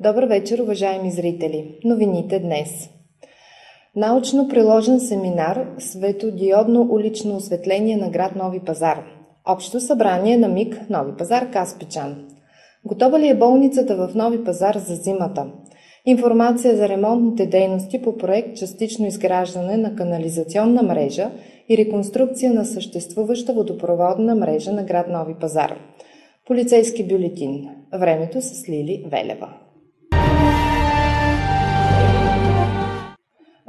Добър вечер, уважаеми зрители! Новините днес. Научно приложен семинар «Светодиодно улично осветление на град Нови пазар». Общо събрание на МИГ Нови пазар Каспичан. Готова ли е болницата в Нови пазар за зимата? Информация за ремонтните дейности по проект частично изграждане на канализационна мрежа и реконструкция на съществуваща водопроводна мрежа на град Нови пазар. Полицейски бюлетин. Времето с Лили Велева.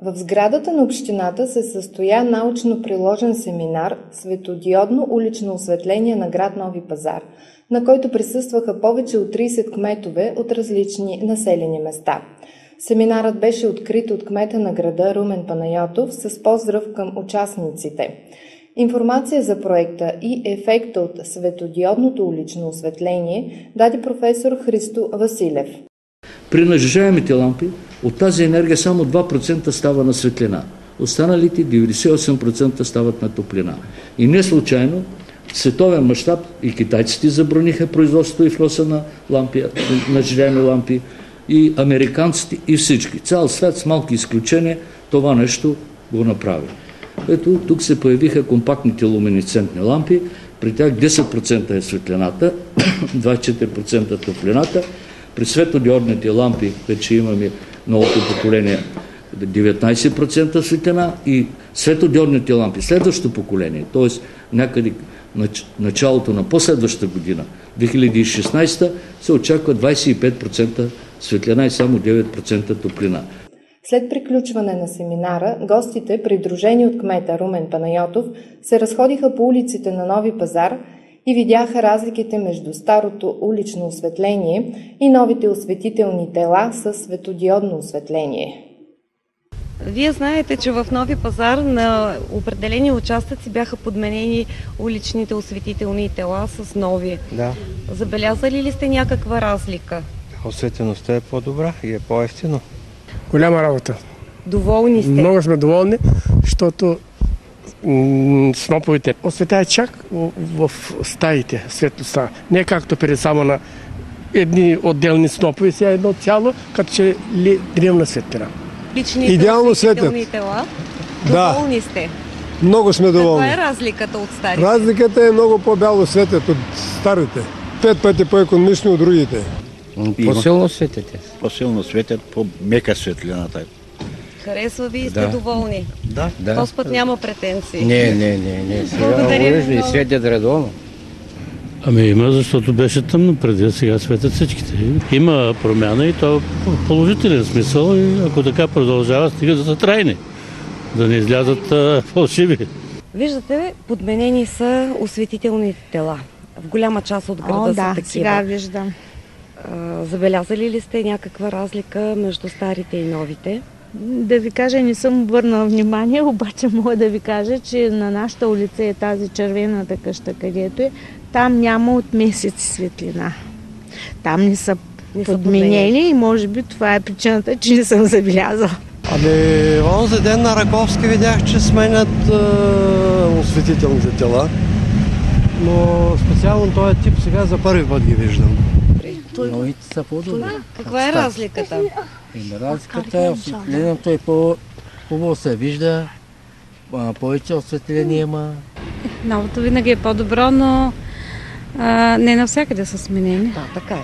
В сградата на общината се състоя научно-приложен семинар «Светодиодно улично осветление на град Нови пазар», на който присъстваха повече от 30 кметове от различни населени места. Семинарът беше открит от кмета на града Румен Панайотов с поздрав към участниците. Информация за проекта и ефекта от светодиодното улично осветление даде професор Христо Василев. При нажежаемите лампи от тази енергия само 2% става на светлина. Останалите 98% стават на топлина. И не случайно в световен мащаб и китайците забраниха производството и вноса на лампи, нажежаеми лампи, и американците, и всички. Цял свят с малки изключения това нещо го направи. Ето, тук се появиха компактните луминесцентни лампи, при тях 10% е светлината, 24% топлината. При светодиодните лампи вече имаме новото поколение 19% светлина и светодиодните лампи, следващото поколение, т.е. някъде началото на последващата година, 2016, се очаква 25% светлина и само 9% топлина. След приключване на семинара, гостите, придружени от кмета Румен Панайотов, се разходиха по улиците на Нови пазар и видяха разликите между старото улично осветление и новите осветителни тела с светодиодно осветление. Вие знаете, че в Нови пазар на определени участъци бяха подменени уличните осветителни тела с нови. Да. Забелязали ли сте някаква разлика? Осветеността е по-добра и е по-евтино. Голяма работа. Доволни сте? Много сме доволни, защото сноповете осветяват чак в стаите, светлостта. Не както преди само на едни отделни снопове, сега едно цяло, като че ли древна светлина. Личните осветителни тела? Да. Доволни сте? Много сме доволни. Каква е разликата от старите? Разликата е много по-бяло светят от старите. 5 пъти по-економично от другите. По-силно светите. По-силно светят, по-мека светлината. Харесва ви и сте доволни? Да. Този път няма претенции. Не. Благодаря ви много. Светят редовно. Ами има, защото беше тъмно преди, сега светят всичките. Има промяна и то в положителен смисъл и ако така продължава, стига да са трайни, да не излязат фалшиви. Виждате, подменени са осветителните тела. В голяма част от града са такива. Сега виждам. Забелязали ли сте някаква разлика между старите и новите? Да ви кажа, не съм обърнала внимание, обаче мога да ви кажа, че на нашата улица е тази червената къща, където е. Там няма от месеци светлина. Там не са подменени и може би това е причината, че не съм забелязала. Ами, онзи ден на Раковски видях, че сменят осветителните тела, но специално този тип сега за първи път ги виждам. Новите са по-добри. Каква е разликата? Разликата е осветлението е по-хубаво се вижда, повече осветление има. Новото винаги е по-добро, но не навсякъде са сменени. Да, така е.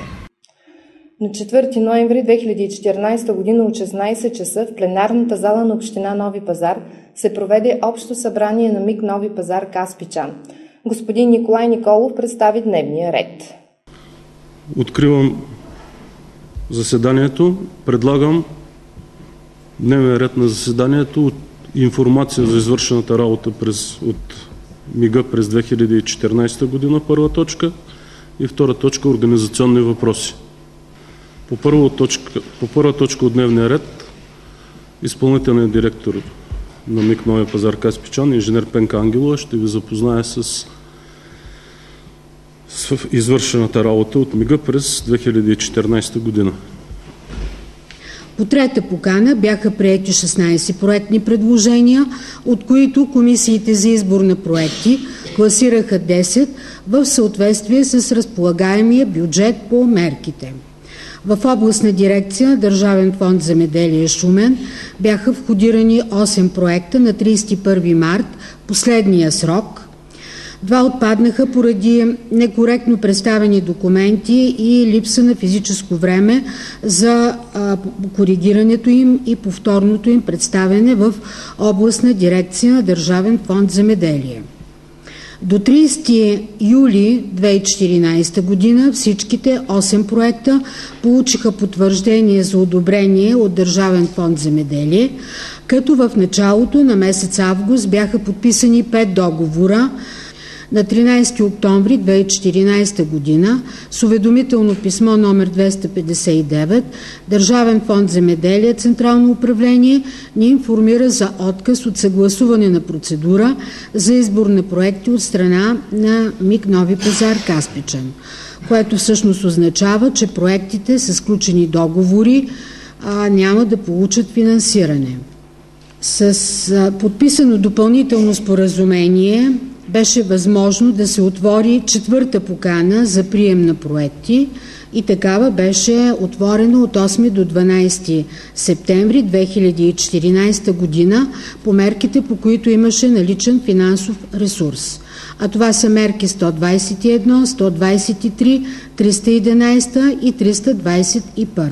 На 4 ноември 2014 година от 16 часа в пленарната зала на община Нови пазар се проведе общо събрание на МИГ Нови пазар Каспичан. Господин Николай Николов представи дневния ред. Откривам заседанието. Предлагам дневен ред на заседанието, информация за извършената работа от МИГа през 2014 година, първа точка, и втора точка организационни въпроси. По първа точка от дневния ред изпълнителният директор на МИГ Нови пазар Каспичан, инженер Пенка Ангелова, ще ви запознае с извършената работа от МИГа през 2014 година. По трета покана бяха приети 16 проектни предложения, от които комисиите за избор на проекти класираха 10 в съответствие с разполагаемия бюджет по мерките. В областна дирекция Държавен фонд земеделие Шумен бяха входирани 8 проекта на 31 март, последния срок. 2 отпаднаха поради некоректно представени документи и липса на физическо време за коригирането им и повторното им представяне в областна дирекция Държавен фонд земеделие. До 30 юли 2014 година всичките 8 проекта получиха потвърждение за одобрение от Държавен фонд земеделие, като в началото на месец август бяха подписани 5 договора. На 13 октомври 2014 година с уведомително писмо номер 259 Държавен фонд земеделие Централно управление ни информира за отказ от съгласуване на процедура за избор на проекти от страна на МИГ Нови пазар Каспичан, което всъщност означава, че проектите с сключени договори няма да получат финансиране. С подписано допълнително споразумение беше възможно да се отвори 4-та покана за прием на проекти и такава беше отворена от 8 до 12 септември 2014 година по мерките, по които имаше наличен финансов ресурс. А това са мерки 121, 123, 311 и 321.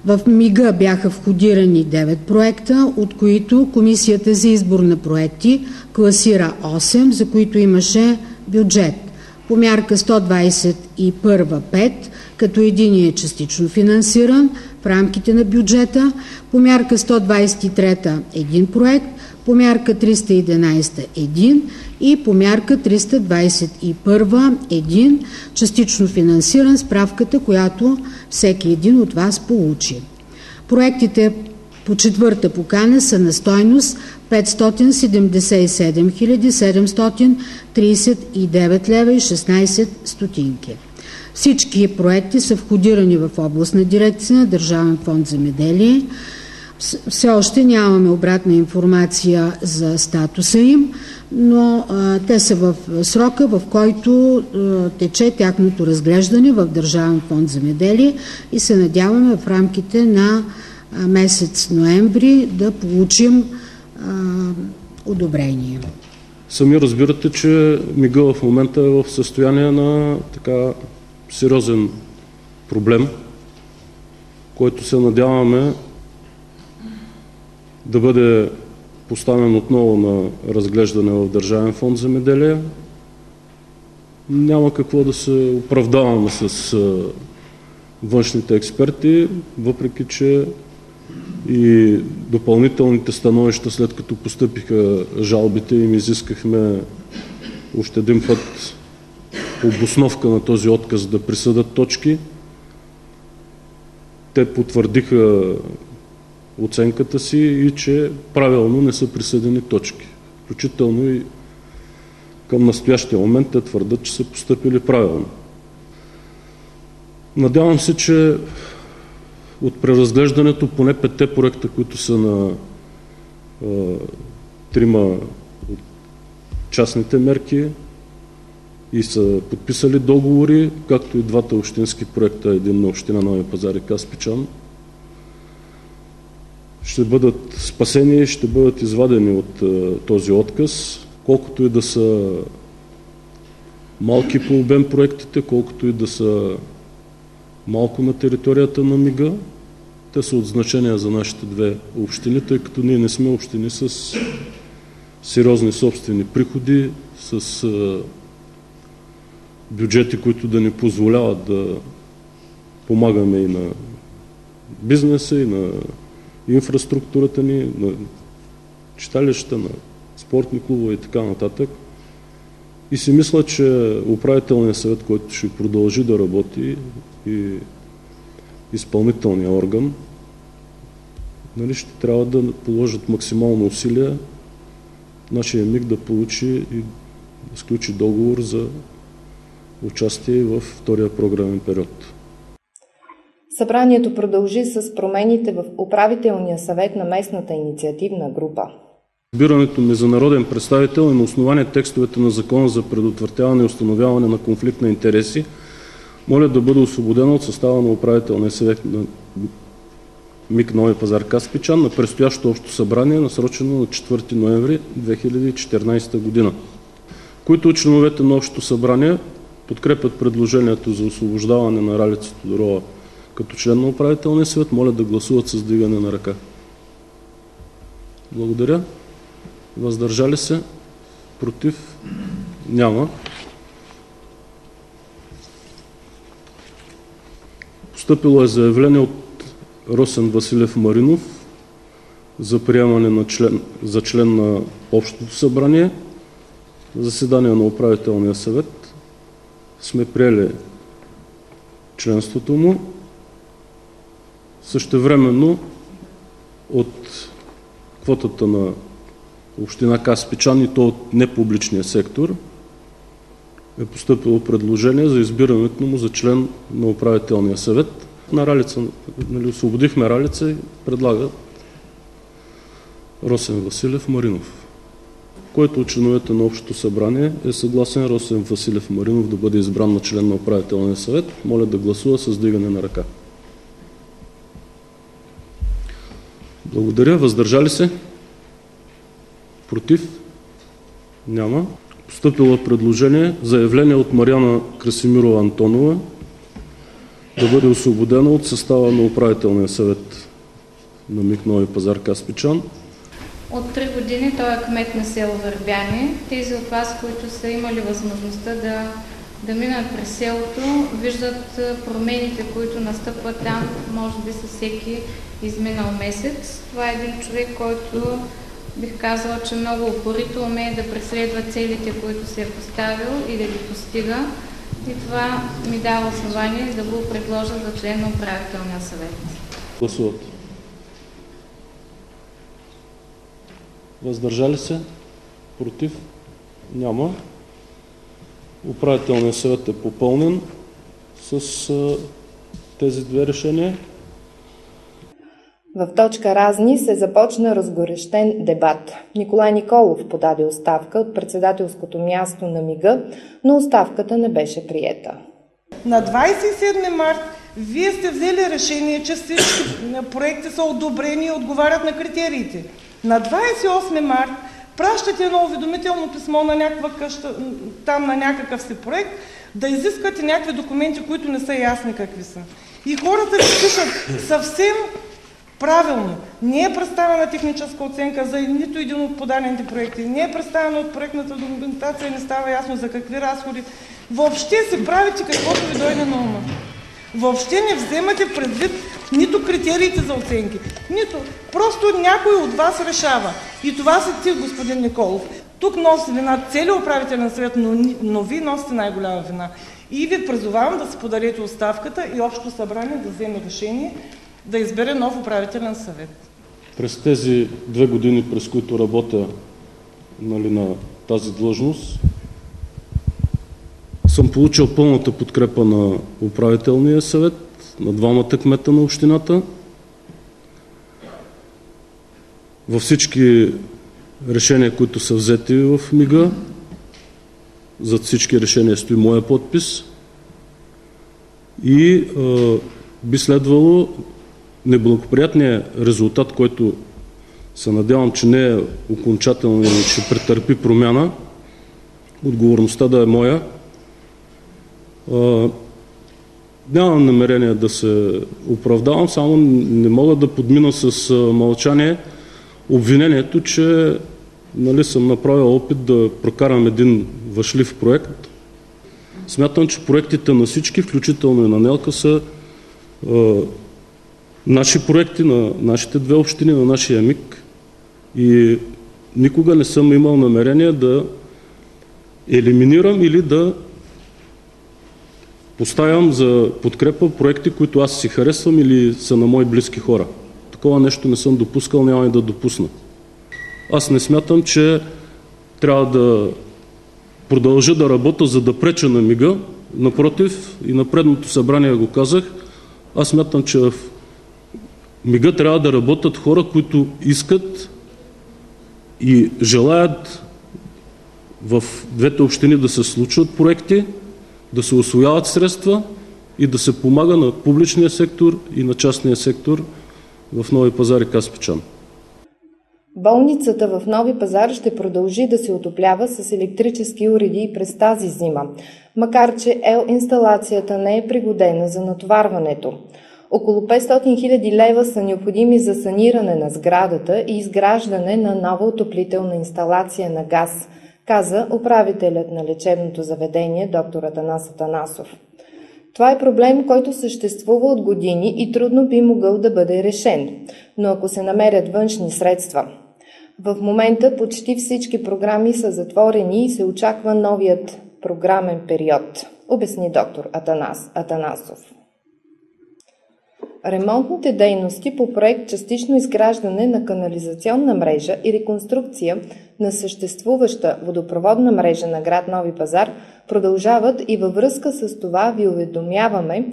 В МИГа бяха входирани 9 проекта, от които Комисията за избор на проекти класира 8, за които имаше бюджет. По мярка 121 5, като един е частично финансиран в рамките на бюджета, по мярка 123 един проект, по мярка 311 един и по мярка 321 един, частично финансиран, справката, която всеки един от вас получи. Проектите по 4-та покана са на стойност 577 739 лева и 16 стотинки. Всички проекти са входирани в областна дирекция на Държавен фонд земеделие. Все още нямаме обратна информация за статуса им, но те са в срока, в който тече тяхното разглеждане в Държавен фонд земеделие и се надяваме в рамките на месец ноември да получим одобрение. Сами разбирате, че МИГа в момента е в състояние на така сериозен проблем, който се надяваме да бъде поставен отново на разглеждане в Държавен фонд земеделие. Няма какво да се оправдаваме с външните експерти, въпреки че и допълнителните становища, след като постъпиха жалбите, им изискахме още един път обосновка на този отказ да присъдат точки. Те потвърдиха оценката си и че правилно не са присъдени точки. Включително и към настоящия момент те твърдят, че са постъпили правилно. Надявам се, че от преразглеждането поне 5-те проекта, които са на 3 от частните мерки и са подписали договори, както и 2 общински проекта, един на община Нови пазар и Каспичан, ще бъдат спасени и ще бъдат извадени от този отказ, колкото и да са малки по обем проектите, колкото и да са малко на територията на МИГа. Те са от значение за нашите 2 общини, тъй като ние не сме общини с сериозни собствени приходи, с бюджети, които да ни позволяват да помагаме и на бизнеса, и на инфраструктурата ни, на читалища, на спортни клубове и така нататък. И си мисля, че управителният съвет, който ще продължи да работи, и изпълнителния орган, ще трябва да положат максимално усилия нашия МИГ да получи и да сключи договор за участие в втория програмен период. Събранието продължи с промените в управителния съвет на местната инициативна група. Избирането ми за народен представител е на основание текстовете на Закона за предотвратяване и установяване на конфликт на интереси, моля да бъде освободена от състава на управителния съвет на МИГ Нови пазар Каспичан на предстоящото общо събрание, насрочено на 4 ноември 2014 година. Които от членовете на общото събрание подкрепят предложението за освобождаване на Ралица Тодорова като член на управителния съвет, моля да гласуват с вдигане на ръка. Благодаря. Въздържали се? Против? Няма. Постъпило е заявление от Росен Василев Маринов за приемане за член на Общото събрание. В заседание на управителния съвет сме приели членството му. Същевременно от квотата на община Каспичан, и то от непубличния сектор, е постъпило предложение за избирането му за член на управителния съвет. На Ралица, освободихме Ралица и предлага Росен Василев Маринов. Който от членовете на Общото събрание е съгласен Росен Василев Маринов да бъде избран на член на управителния съвет, моля да гласува с вдигане на ръка. Благодаря. Въздържали се? Против? Няма. Постъпило предложение, заявление от Мариана Красимирова Антонова да бъде освободена от състава на управителния съвет на МИГ Нови пазар Каспичан. От 3 години той е кмет на село Върбяне. Тези от вас, които са имали възможността да минат през селото, виждат промените, които настъпват там, може би със всеки изминал месец. Това е един човек, който бих казала, че много упорито умее да преследва целите, които се е поставил и да ги постига. И това ми дава основание да го предложа за член на управителния съвет. Гласуват. Въздържали се? Против? Няма. Управителният съвет е попълнен с тези две решения. В точка разни се започна разгорещен дебат. Николай Николов подаде оставка от председателското място на МИГ-а, но оставката не беше приета. На 27 март вие сте взели решение, че всички проекти са одобрени и отговарят на критериите. На 28 март пращате едно уведомително писмо на някаква къща, там на някакъв си проект, да изискате някакви документи, които не са ясни какви са. И хората ви пишат съвсем правилно. Не е представена техническа оценка за нито един от подадените проекти. Не е представена от проектната документация, не става ясно за какви разходи. Въобще си правите каквото ви дойде на ума. Въобще не вземате предвид нито критериите за оценки, нито. Просто някой от вас решава. И това си ти, господин Николов. Тук носи вина целият управителен съвет, но вие носите най-голяма вина. И ви призовавам да си подадете оставката и Общото събрание да вземе решение да избере нов управителен съвет. През тези 2 години, през които работя на тази длъжност, съм получил пълната подкрепа на управителния съвет, на двамата кмета на общината. Във всички решения, които са взети в МИГ-а, зад всички решения стои моя подпис и би следвало неблагоприятният резултат, който се надявам, че не е окончателно и ще претърпи промяна, отговорността да е моя. Нямам намерение да се оправдавам, само не мога да подмина с мълчание обвинението, че съм направил опит да прокарам един въшлив проект. Смятам, че проектите на всички, включително и на Нелка, са наши проекти на нашите 2 общини, на нашия МИГ, и никога не съм имал намерение да елиминирам или да поставям за подкрепа проекти, които аз си харесвам или са на мои близки хора. Такова нещо не съм допускал, няма и да допусна. Аз не смятам, че трябва да продължа да работя, за да преча на МИГ-а. Напротив, и на предното събрание го казах, аз смятам, че в МИГ-а трябва да работят хора, които искат и желаят в двете общини да се случват проекти, да се усвояват средства и да се помага на публичния сектор и на частния сектор в Нови пазар и Каспичан. Болницата в Нови пазар ще продължи да се отоплява с електрически уреди и през тази зима, макар че инсталацията не е пригодена за натоварването. Около 500 000 лева са необходими за саниране на сградата и изграждане на нова отоплителна инсталация на газ, каза управителят на лечебното заведение доктор Атанас Атанасов. Това е проблем, който съществува от години и трудно би могъл да бъде решен, но ако се намерят външни средства. В момента почти всички програми са затворени и се очаква новият програмен период, обясни доктор Атанас Атанасов. Ремонтните дейности по проект частично изграждане на канализационна мрежа и реконструкция на съществуваща водопроводна мрежа на град Нови пазар продължават и във връзка с това ви уведомяваме,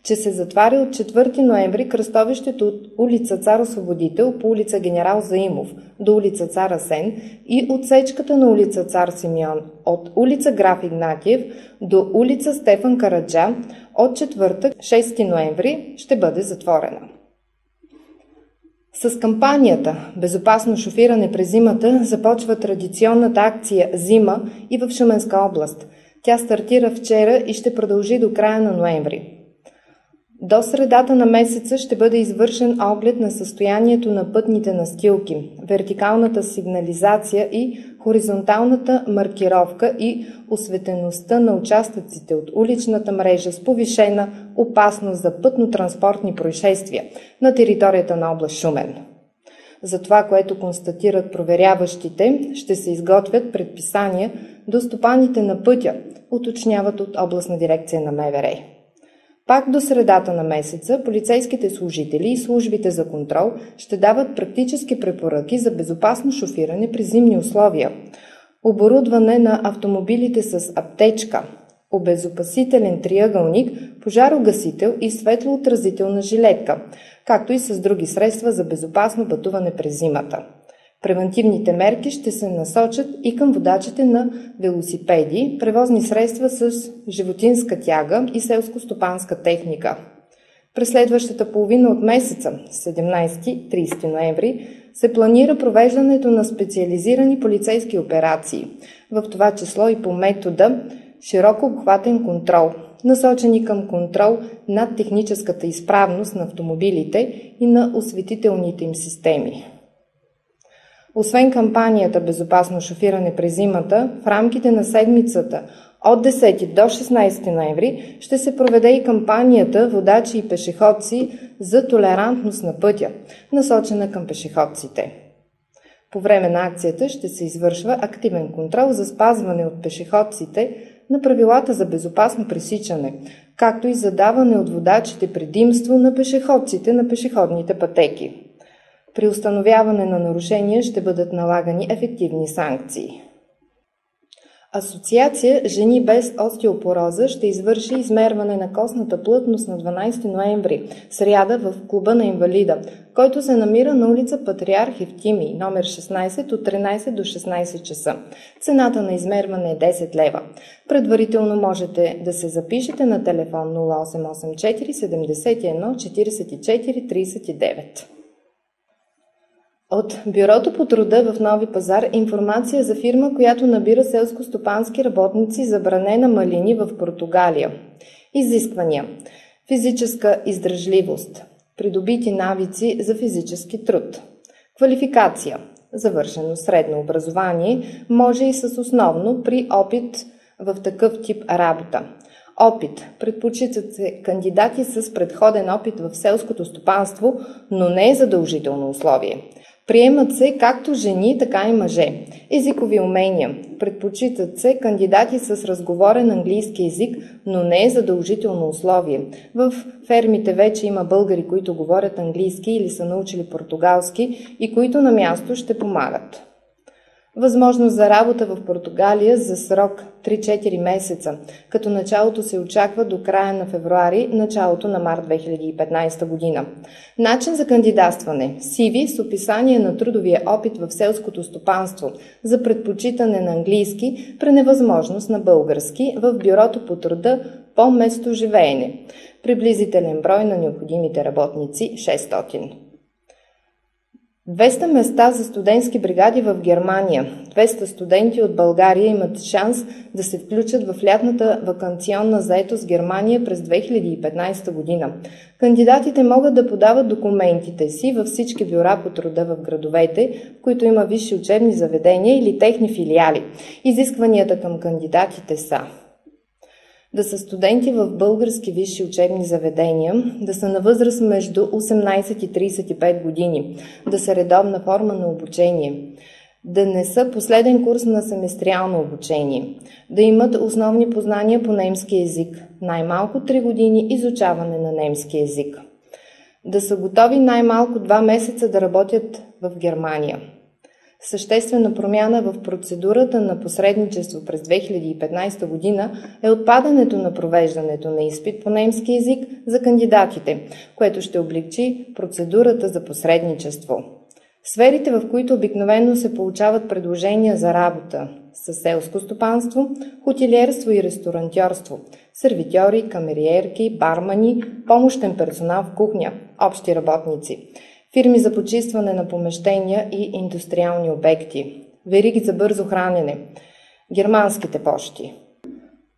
че се затваря от 4 ноември кръстовището от улица Цар Освободител по улица Генерал Заимов до улица Цар Асен и отсечката на улица Цар Симеон от улица Граф Игнатиев до улица Стефан Караджа от четвъртък 6 ноември ще бъде затворена. С кампанията «Безопасно шофиране през зимата» започва традиционната акция «Зима» и в Шуменска област. Тя стартира вчера и ще продължи до края на ноември. До средата на месеца ще бъде извършен оглед на състоянието на пътните настилки, вертикалната сигнализация и хоризонталната маркировка и осветеността на участъците от уличната мрежа с повишена опасност за пътно-транспортни происшествия на територията на област Шумен. За това, което констатират проверяващите, ще се изготвят предписания до стопаните на пътя, уточняват от областна дирекция на МВР. Пак до средата на месеца полицейските служители и службите за контрол ще дават практически препоръки за безопасно шофиране при зимни условия, оборудване на автомобилите с аптечка, обезопасителен триъгълник, пожарогасител и светлоотразителна жилетка, както и с други средства за безопасно пътуване през зимата. Превентивните мерки ще се насочат и към водачите на велосипеди, превозни средства с животинска тяга и селско-стопанска техника. През следващата половина от месеца, 17-30 ноември, се планира провеждането на специализирани полицейски операции, в това число и по метода широко обхватен контрол, насочени към контрол над техническата изправност на автомобилите и на осветителните им системи. Освен кампанията «Безопасно шофиране през зимата», в рамките на седмицата от 10 до 16 ноември ще се проведе и кампанията «Водачи и пешеходци за толерантност на пътя», насочена към пешеходците. По време на акцията ще се извършва активен контрол за спазване от пешеходците на правилата за безопасно пресичане, както и за даване от водачите предимство на пешеходците на пешеходните пътеки. При установяване на нарушения ще бъдат налагани ефективни санкции. Асоциация «Жени без остеопороза» ще извърши измерване на костната плътност на 12 ноември, сряда в Клуба на инвалида, който се намира на улица Патриарх Евтимий, номер 16 от 13 до 16 часа. Цената на измерване е 10 лева. Предварително можете да се запишете на телефон 0884 71 44 39. От Бюрото по труда в Нови пазар информация за фирма, която набира селско-стопански работници забранена малини в Португалия. Изисквания: физическа издръжливост, придобити навици за физически труд, квалификация, завършено средно образование, може и с основно при опит в такъв тип работа. Опит. Предпочитат се кандидати с предходен опит в селското стопанство, но не е задължително условие. Приемат се както жени, така и мъже. Езикови умения. Предпочитат се кандидати с разговорен английски език, но не е задължително условие. В фермите вече има българи, които говорят английски или са научили португалски и които на място ще помагат. Възможност за работа в Португалия за срок 3-4 месеца, като началото се очаква до края на февруари, началото на март 2015 година. Начин за кандидатстване: CV с описание на трудовия опит в селското стопанство за предпочитане на английски при невъзможност на български в Бюрото по труда по местоживеене. Приблизителен брой на необходимите работници – 600. 200 места за студентски бригади в Германия. 200 студенти от България имат шанс да се включат в лятната ваканционна заетост в Германия през 2015 година. Кандидатите могат да подават документите си във всички бюра по труда в градовете, в които има висши учебни заведения или техни филиали. Изискванията към кандидатите са: да са студенти в български висши учебни заведения, да са на възраст между 18 и 35 години, да са редовна форма на обучение, да не са последен курс на семестриално обучение, да имат основни познания по немски език, най-малко 3 години изучаване на немски език, да са готови най-малко 2 месеца да работят в Германия. Съществена промяна в процедурата на посредничество през 2015 година е отпадането на провеждането на изпит по немски език за кандидатите, което ще облекчи процедурата за посредничество. Сферите, в които обикновено се получават предложения за работа, са селско стопанство, хотелиерство и ресторантьорство, сервитьори, камериерки, бармани, помощен персонал в кухня, общи работници, фирми за почистване на помещения и индустриални обекти, вериги за бързо хранене, германските пощи.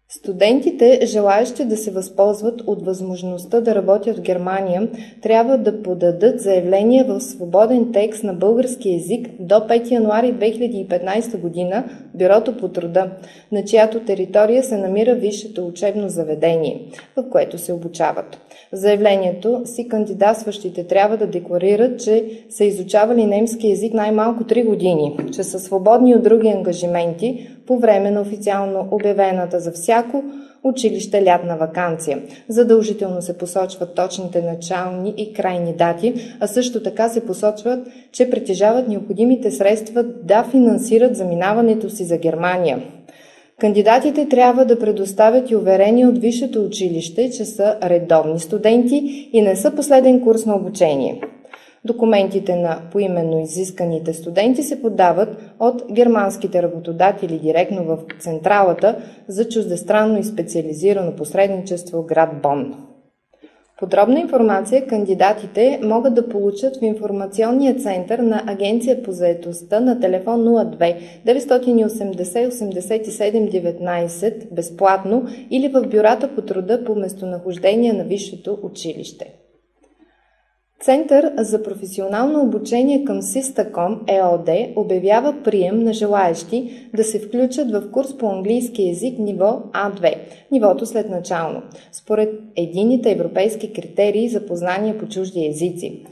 Студентите, желаещи да се възползват от възможността да работят в Германия, трябва да подадат заявление в свободен текст на български език до 5 януари 2015 година в Бюрото по труда, на чиято територия се намира висшето учебно заведение, в което се обучават. В заявлението си кандидатстващите трябва да декларират, че са изучавали немски език най-малко 3 години, че са свободни от други ангажименти по време на официално обявената за всяко училище лятна ваканция. Задължително се посочват точните начални и крайни дати, а също така се посочват, че притежават необходимите средства да финансират заминаването си за Германия. Кандидатите трябва да предоставят и уверение от висшето училище, че са редовни студенти и не са последен курс на обучение. Документите на поименно изисканите студенти се подават от германските работодатели директно в Централата за чуждестранно и специализирано посредничество град Бон. Подробна информация кандидатите могат да получат в информационния център на Агенция по заетостта на телефон 02 980 87 19 безплатно или в бюрата по труда по местонахождение на висшето училище. Център за професионално обучение към Систаком ЕОД обявява прием на желаещи да се включат в курс по английски език ниво А2, нивото след начално, според единните европейски критерии за познание по чужди езици.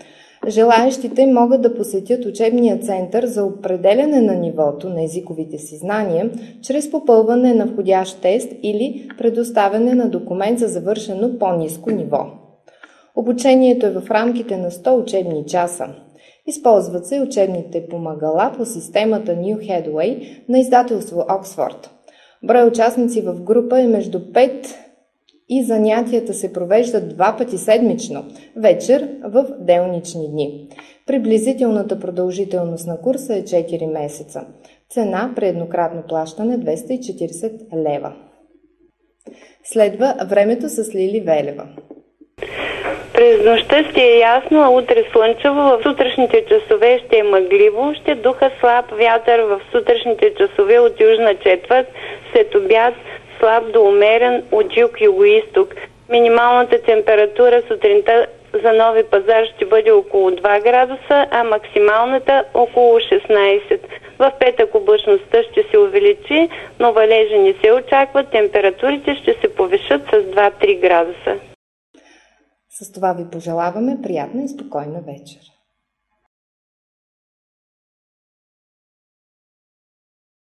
Желаещите могат да посетят учебния център за определяне на нивото на езиковите си знания чрез попълване на входящ тест или предоставяне на документ за завършено по-ниско ниво. Обучението е в рамките на 100 учебни часа. Използват се учебните помагала по системата New Headway на издателство Оксфорд. Брой участници в група е между 5 и занятията се провеждат 2 пъти седмично, вечер в делнични дни. Приблизителната продължителност на курса е 4 месеца. Цена при еднократно плащане 240 лева. Следва времето с Лили Велева. През нощта ще е ясно, а утре слънчево. В сутрешните часове ще е мъгливо, ще духа слаб вятър в сутрешните часове от южна четвърт, след обяд слаб до умерен от юг-югоизток. Минималната температура сутринта за Нови пазар ще бъде около 2 градуса, а максималната около 16. В петък облачността ще се увеличи, но валежи не се очакват. Температурите ще се повишат с 2-3 градуса. С това ви пожелаваме приятна и спокойна вечер.